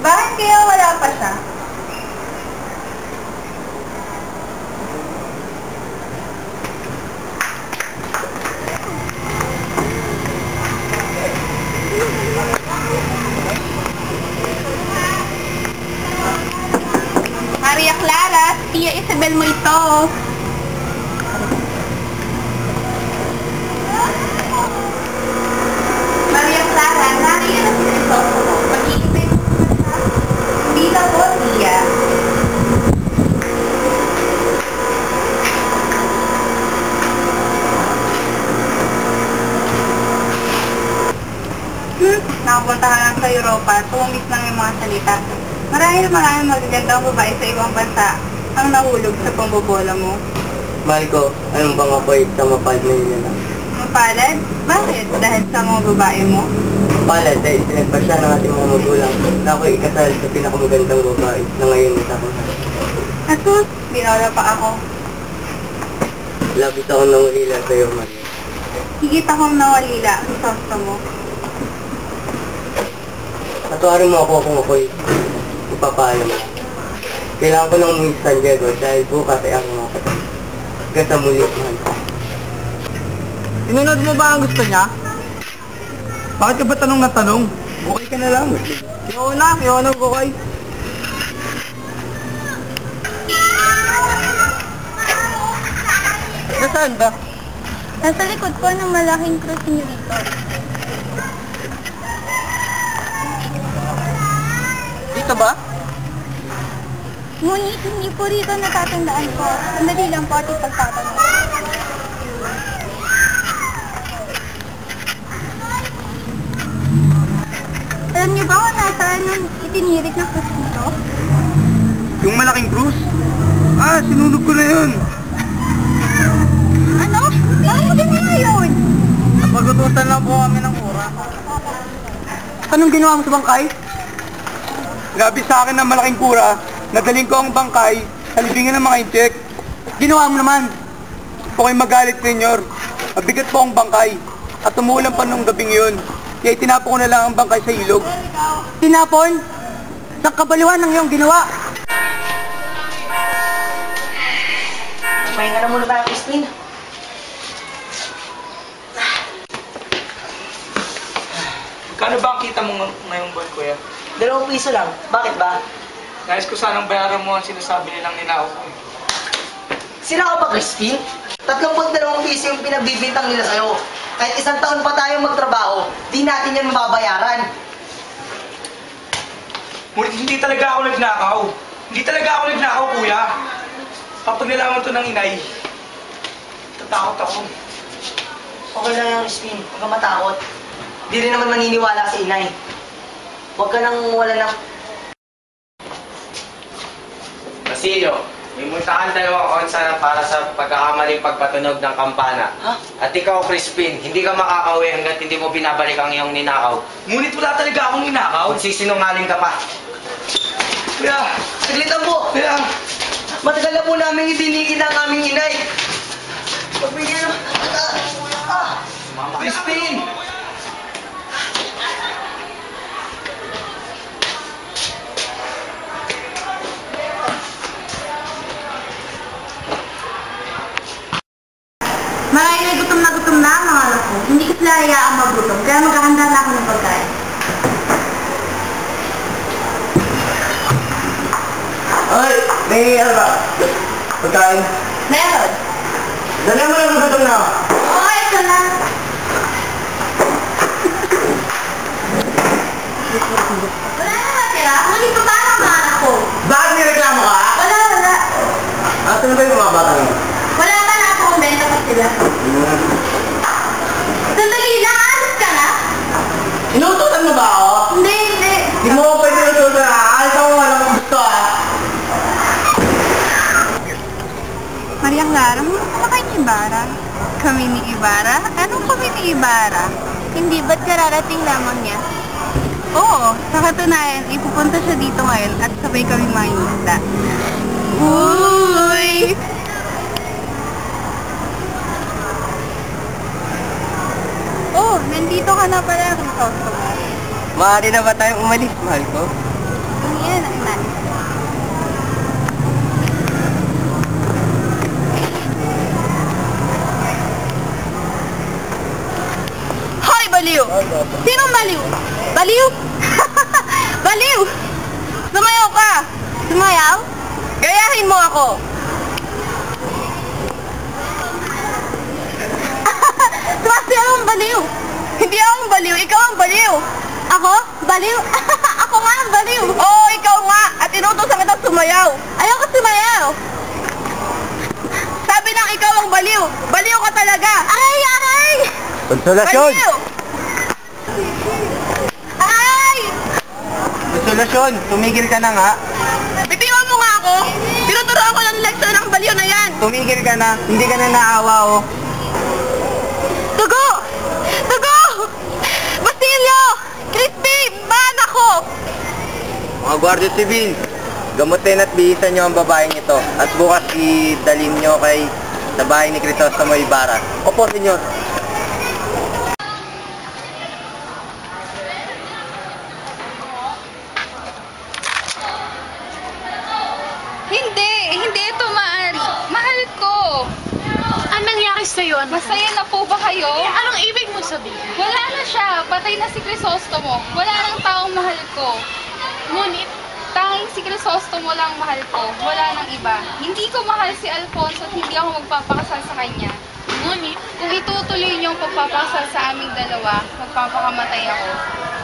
Bakit kaya wala pa siya? Maria Clara, Tia Isabel mo ito. Maria Clara, nariyan na sila ito. Mag-iisip mo sa Bila po, Tia. Nakapunta ka lang sa Europa, 2 weeks lang yung mga salita. Maraming magagandang babae sa ibang bansa ang nahulog sa pambobola mo. Mahal ko, anong bang apoy sa mapalad na yun na? Mapalad? Bakit? Dahil sa mga babae mo? Mapalad dahil sinagpasya ng ating mga magulang na ako ikasal sa pinakamagandang babae na ngayon nasa ako. Asus, binola pa ako. Labis akong nangulila sa iyo, Maria. Higit akong nawalila sa gusto mo. Patuwarin mo ako kung ako'y ipapaalam mo. Kailangan ko nang umuwi sa San Diego dahil bukas ay ang mga patay. Hanggang sa muli, mahal ko. Sinunod mo ba ang gusto niya? Bakit ka ba tanong na tanong? Okay ka na lang. Iwanan ko kay. Nasaan ba? Nasa likod ko ng malaking krus niyo dito. Dito ba? Ngunit hindi po rito natatandaan ko. Sandali lang po at ipagtatanong. Alam niyo ba kung nasaan ang itinirik na krus dito? Yung malaking krus? Ah, sinunog ko na yun. Ano? Bakit mo ginawa yun? Napagutusan lang po kami ng ura. Anong ginawa mo sa bangkay? Grabe sa akin ng malaking kura. Nadaling ko ang bangkay sa libingan ng mga incheck. Ginawa mo naman. Okay magalit, senyor. Mabigat po ang bangkay. At umuulan pa nung gabing yun. Kaya itinapon ko na lang ang bangkay sa ilog. Tinapon? Sa kabaliwan ng iyong ginawa. Pahinga na muna tayo, Christine. Kano ba ang kita mo ngayong buwan, kuya? 2 piso lang. Bakit ba? Nais ko sanang bayaran mo ang sinasabi nilang ninakaw ko. Sila ka pa, Christine? 32 piso yung pinagbibintang nila sa'yo. Kahit 1 taon pa tayo magtrabaho, di natin yan mababayaran. Ngunit hindi talaga ako nagnakaw. Hindi talaga ako nagnakaw, kuya. Kapag nalaman to ng inay, tatakot ako. Okay lang yan, Christine. Huwag kang matakot. Di rin naman maniniwala sa inay. Huwag ka nang wala ng... Basilio, may multahan dalawang onsa para sa pagkakamaling pagpatunog ng kampana. Ha? At ikaw, Crispin, hindi ka makakauwi hanggat hindi mo binabalik ang iyong ninakaw. Ngunit wala talaga akong ninakaw. Kung sisinungaling ka pa. Kuya, Saglit lang po! kuya, Matagal na po namin idinigin ang aming inay. Pagbigyan naman... Crispin! Marami na gutom na ang mga anak ko. Hindi ko sila hayaang magutom, kaya maghahanda na ako ng pagkain. Ay, may ano ba? Pagkain. Meron. Dali mo lang gutom na ako. Oo, ito na. Wala na matira. Ngunit pa paano ang mga anak ko? Bakit may reklamo ka? Wala. Asa na ba yung mga bata mo? Wala pa na ako kung benta pa sila. Sandali lang, alis ka na? Inutusan mo ba ako? Hindi. Hindi mo ako pwede inutusan ha? Alis ako walang gusto ha? Maria Clara, ano kayo ni Ibarra? Kami ni Ibarra? Anong kami ni Ibarra? Hindi, ba't kararating lamang niya? Oo, sa katunayan, ipupunta siya dito ngayon at sabay kami mangingisda. Uy! Oh, nandito ka na pala, Crisostomo. Maaari na ba tayong umalis, mahal ko? baliw? Sinong baliw? Baliw? Baliw! Sumayaw ka! Sumayaw? Gayahin mo ako! Sumasayaw ang baliw! Hindi ako ang baliw, ikaw ang baliw! Ako? Baliw? Ako nga ang baliw! Oo, ikaw nga! At inutusan kitang sumayaw! Ayoko sumayaw! Sabi ng ikaw ang baliw! Baliw ka talaga! Aray! Aray! Konsolasyon! Baliw! Aray! Konsolasyon, tumigil ka na nga. Bitiwan mo nga ako! Tinuturoan ko ng leksyon ng baliw na yan! Tumigil ka na, hindi ka na naawa, oh. Tugo! Tugo! Basilio! Crispy! Bahan ako! Mga Guardia Civil, gamutin at bihisan nyo ang babaeng ito. At bukas idalhin nyo sa bahay ni Crisostomo Ibarra. Opo, senyor. Hindi ito mahal. Mahal ko. Anong nangyari sa'yo, anak? Masaya na po ba kayo? Anong ibig mo sabihin? Wala na siya. Patay na si Crisostomo. Wala nang taong mahal ko. Ngunit, Tanging si Crisostomo lang mahal ko. Wala nang iba. Hindi ko mahal si Alfonso at hindi ako magpapakasal sa kanya. ngunit, Kung itutuloy niyo ang pagpapakasal sa aming dalawa, magpapakamatay ako.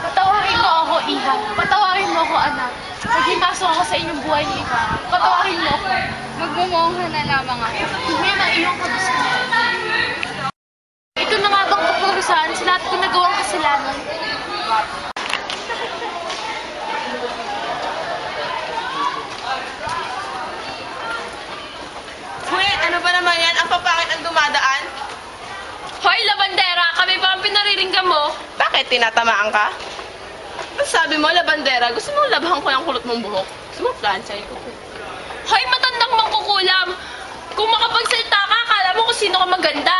patawarin mo ako, Iha. Patawarin mo ako, anak. Naghimasok ako sa inyong buhay ni Iha. Patawarin mo ako. Magmumongha na lamang ako. Hindi na iyong kagustuhan. Ito na nga bang kaparusahan sa lahat ko nagawang kasalanan? Wait, ano ba naman yan? Ang papangit ang dumadaan? Hoy, labandera! Kami pa ang pinariringgan mo! Bakit? Tinatamaan ka? Ang sabi mo, labandera, gusto mo labahan ko yung kulot mong buhok? Gusto mo planchahin ko? Hoy, matandang mangkukulam! Kung makapagsalita ka, akala mo kung sino ka maganda!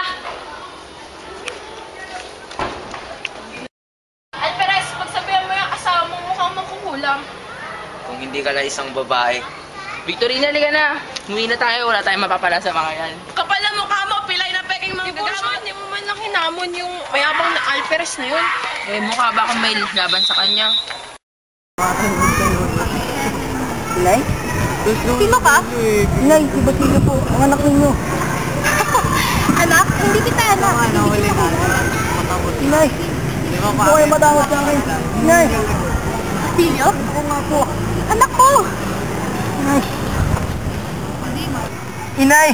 Alperes, pagsabihan mo yung asawa mo mukhang mangkukulam. Kung hindi ka lang isang babae, Victorina, liga na. Umuwi na tayo, wala tayong mapapala sa mga yan. Kapal na mukha mo, pilay na peking mga gagamit. Hindi mo man lang hinamon yung mayabang na Alperes na yun. Eh, mukha ba akong may laban sa kanya? Inay? Sino ka? Inay, si Basilio po, ang anak ninyo. Anak? Hindi kita anak. Hindi kita anak. Inay, huwag kayo matawag sa akin. Inay, Basilio? ako nga po. Anak ko! Inay. Inay!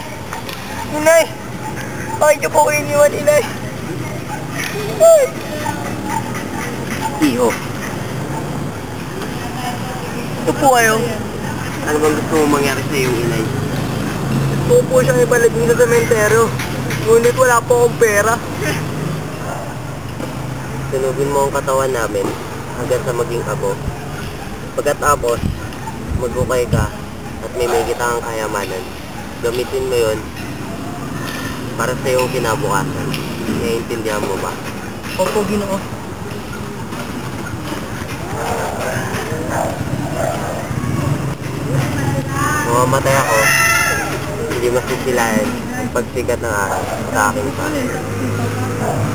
Inay! Bakit niyo po ko iniwan, Inay? Inay! Iyo. Ito po kayo. Ano bang gusto mo mangyari sa iyong inay? Gusto po siyang ibalagin sa sementero. Ngunit wala po akong pera. Sunugin mo ang katawan namin hanggang sa maging abo. Pagkatapos, maghukay ka at may kita ang kayamanan. Gamitin mo yon para sa iyong kinabukasan. Naiintindihan mo ba? Opo, Ginoo. Mamamatay ako, hindi masisilayan ang pagsikat ng araw sa aking panginoon.